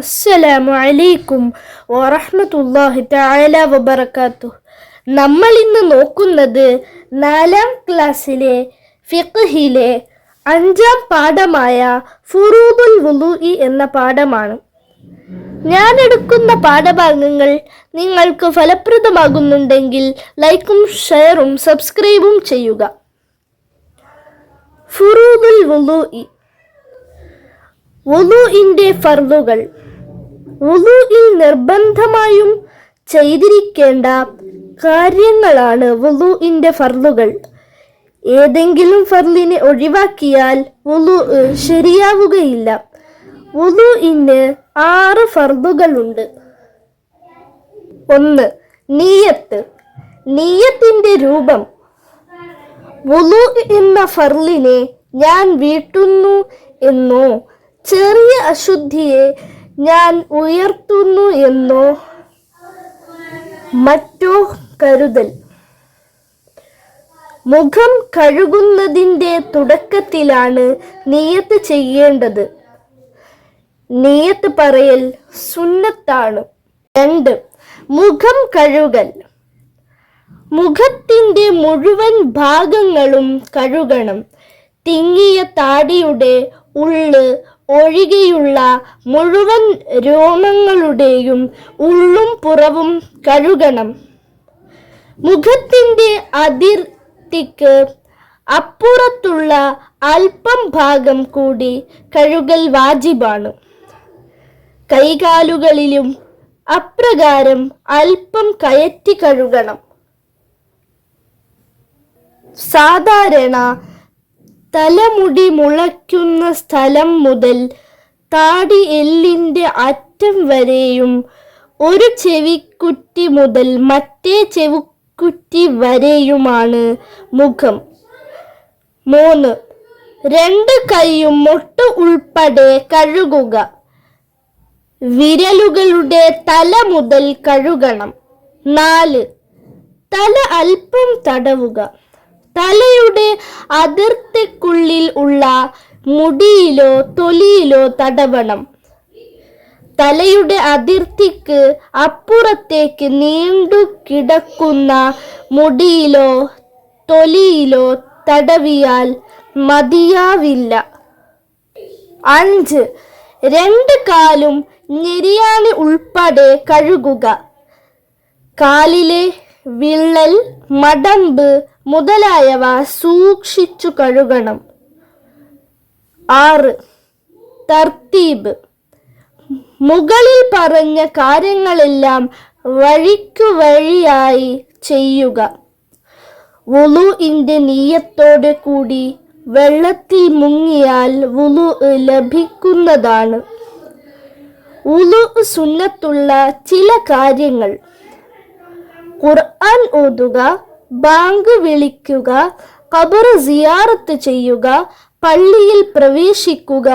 അസ്സലാമു അലൈക്കും വറഹ്മത്തുള്ളാഹി തആല വബറകാതുഹു. നമ്മൾ ഇന്ന് നോക്കുന്നത് 4ാം ക്ലാസ്സിലെ ഫിഖ്ഹിലെ 5ാം പാഠമായ ഫുറൂദുൽ വുളൂഇ എന്ന പാഠമാണ്. ഞാൻ എടുക്കുന്ന പാഠഭാഗങ്ങൾ നിങ്ങൾക്ക് ഫലപ്രദമാകുന്നുണ്ടെങ്കിൽ ലൈക്കും ഷെയറും സബ്സ്ക്രൈബും ചെയ്യുക. ഫുറൂദുൽ വുളൂഇ, വുളൂഇന്റെ ഫർളുകൾ. വുളൂഇൽ നിർബന്ധമായും ചെയ്തിരിക്കേണ്ട കാര്യങ്ങളാണ് വുളൂഇന്റെ ഫർളുകൾ. ഏതെങ്കിലും ഫർളിനെ ഒഴിവാക്കിയാൽ വുളൂഇ ശരിയാവുകയില്ല. വുളൂഇന് 6 ഫർളുകളുണ്ട്. 1. നിയ്യത്ത്. നിയ്യത്തിന്റെ രൂപം. വുളൂഇ എന്ന ഫർളിനെ ഞാൻ വീട്ടുന്നു എന്നോ ചെറിയ അശുദ്ധിയെ ഞാൻ ഉയർത്തുന്നു എന്നോ മറ്റോ കരുതൽ. മുഖം കഴുകുന്നതിൻ്റെ തുടക്കത്തിലാണ് നിയ്യത്ത് ചെയ്യേണ്ടത്. നിയ്യത്ത് പറയൽ സുന്നത്താണ്. 2. മുഖം കഴുകൽ. മുഖത്തിൻ്റെ മുഴുവൻ ഭാഗങ്ങളും കഴുകണം. തിങ്ങിയ താടിയുടെ ഉള്ള് ഒഴികെയുള്ള മുഴുവൻ രോമങ്ങളുടെയും ഉള്ളും പുറവും കഴുകണം. മുഖത്തിൻ്റെ അതിർത്തിക്ക് അപ്പുറത്തുള്ള അല്പം ഭാഗം കൂടി കഴുകൽ വാജിബാണ്. കൈകാലുകളിലും അപ്രകാരം അല്പം കയറ്റി കഴുകണം. സാധാരണ തലമുടി മുളയ്ക്കുന്ന സ്ഥലം മുതൽ താടി എല്ലിൻ്റെ അറ്റം വരെയും ഒരു ചെവിക്കുറ്റി മുതൽ മറ്റേ ചെവിക്കുറ്റി വരെയുമാണ് മുഖം. 3. 2 കൈയും മുട്ട് ഉൾപ്പെടെ കഴുകുക. വിരലുകളുടെ തല മുതൽ കഴുകണം. 4. തല അല്പം തടവുക. തലയുടെ അതിർത്തിക്കുള്ളിൽ ഉള്ള മുടിയിലോ തൊലിയിലോ തടവണം. തലയുടെ അതിർത്തിക്ക് അപ്പുറത്തേക്ക് നീണ്ടു കിടക്കുന്ന മുടിയിലോ തൊലിയിലോ തടവിയാൽ മതിയാവില്ല. 5. 2 കാലും ഞെരിയാണി ഉൾപ്പെടെ കഴുകുക. കാലിലെ വിള്ളൽ, മടമ്പ് മുതലായവ സൂക്ഷിച്ചു കഴുകണം. 6. തർത്തീബ്. മുകളിൽ പറഞ്ഞ കാര്യങ്ങളെല്ലാം വഴിക്കുവഴിയായി ചെയ്യുക. വുളൂഇന്റെ നിയ്യത്തോടെ കൂടി വെള്ളത്തിൽ മുങ്ങിയാൽ വുളൂഇ ലഭിക്കുന്നതാണ്. വുളൂഇ സുന്നത്തുള്ള ചില കാര്യങ്ങൾ: ഖുർആൻ ഓതുക, ബാങ്ക് വിളിക്കുക, ഖബർ സിയാറത്ത് ചെയ്യുക, പള്ളിയിൽ പ്രവേശിക്കുക,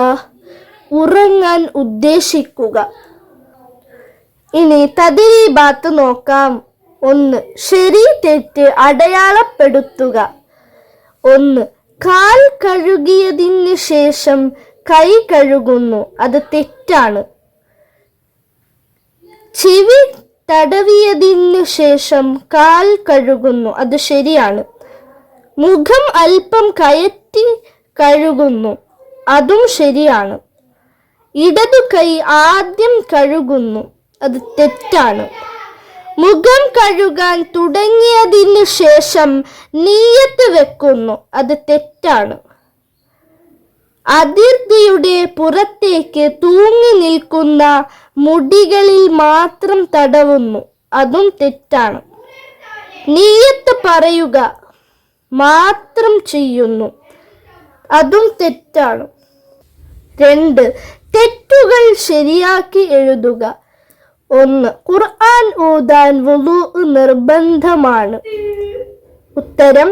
ഉറങ്ങാൻ ഉദ്ദേശിക്കുക. ഇനി തദ്രീബാത്ത് നോക്കാം. 1. ശരി തെറ്റ് അടയാളപ്പെടുത്തുക. 1. കാൽ കഴുകിയതിന് ശേഷം കൈ കഴുകുന്നു, അത് തെറ്റാണ്. ചെവി തടവിയതിനു ശേഷം കാൽ കഴുകുന്നു, അത് ശരിയാണ്. മുഖം അല്പം കയറ്റി കഴുകുന്നു, അതും ശരിയാണ്. ഇടതു കൈ ആദ്യം കഴുകുന്നു, അത് തെറ്റാണ്. മുഖം കഴുകാൻ തുടങ്ങിയതിനു ശേഷം നിയ്യത്ത് വെക്കുന്നു, അത് തെറ്റാണ്. അതിർത്തിയുടെ പുറത്തേക്ക് തൂങ്ങി നിൽക്കുന്ന മുടികളിൽ മാത്രം തടവുന്നു, അതും തെറ്റാണ്. നിയ്യത്ത് പറയുക മാത്രം ചെയ്യുന്നു, അതും തെറ്റാണ്. 2. തെറ്റുകൾ ശരിയാക്കി എഴുതുക. 1. ഖുർആൻ ഓതാൻ വുളൂഇ നിർബന്ധമാണ്. ഉത്തരം: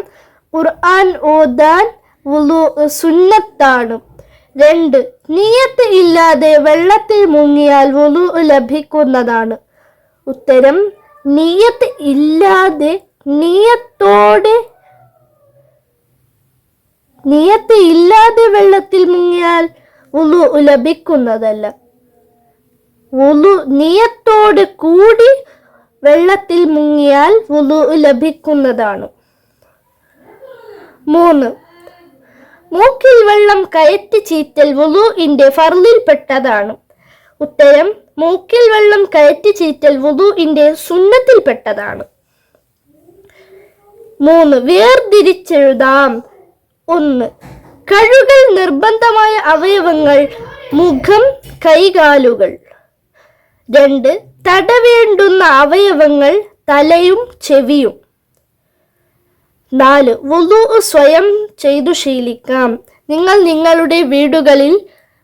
ഖുർആൻ ഓതാൻ വുളൂഇ സുന്നത്താണ്. 2. നിയ്യത്ത് ഇല്ലാതെ വെള്ളത്തിൽ മുങ്ങിയാൽ വുളൂഇ ലഭിക്കുന്നതാണ്. ഉത്തരം: നിയ്യത്ത് ഇല്ലാതെ വെള്ളത്തിൽ മുങ്ങിയാൽ വുളൂഇ ലഭിക്കുന്നതല്ല. നിയത്തോട് കൂടി വെള്ളത്തിൽ മുങ്ങിയാൽ വുളു ലഭിക്കുന്നതാണ്. 3. മൂക്കിൽ വെള്ളം കയറ്റി ചീറ്റൽ വുളുഇന്റെ ഫർളിൽപ്പെട്ടതാണ്. ഉത്തരം: മൂക്കിൽ വെള്ളം കയറ്റി ചീറ്റൽ വുളുഇന്റെ സുന്നത്തിൽപ്പെട്ടതാണ്. 3. വേർതിരിച്ചെഴുതാം. 1. കഴുകൽ നിർബന്ധമായ അവയവങ്ങൾ: മുഖം, കൈകാലുകൾ. 2. തടവേണ്ടുന്ന അവയവങ്ങൾ: തലയും ചെവിയും. 4. വുളു സ്വയം ചെയ്തു ശീലിക്കാം. നിങ്ങൾ നിങ്ങളുടെ വീടുകളിൽ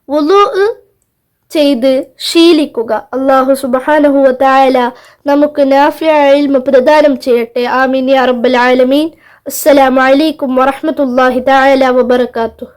വുളു ചെയ്ത് ശീലിക്കുക. അല്ലാഹു സുബ്ഹാനഹു വ തആല നമുക്ക് നാഫിഅ ഇൽമ പ്രദാനം ചെയ്യട്ടെ. ആമീൻ യാ റബ്ബൽ ആലമീൻ. അസ്സലാമു അലൈക്കും വറഹ്മത്തുള്ളാഹി തആല വബറകാതുഹു.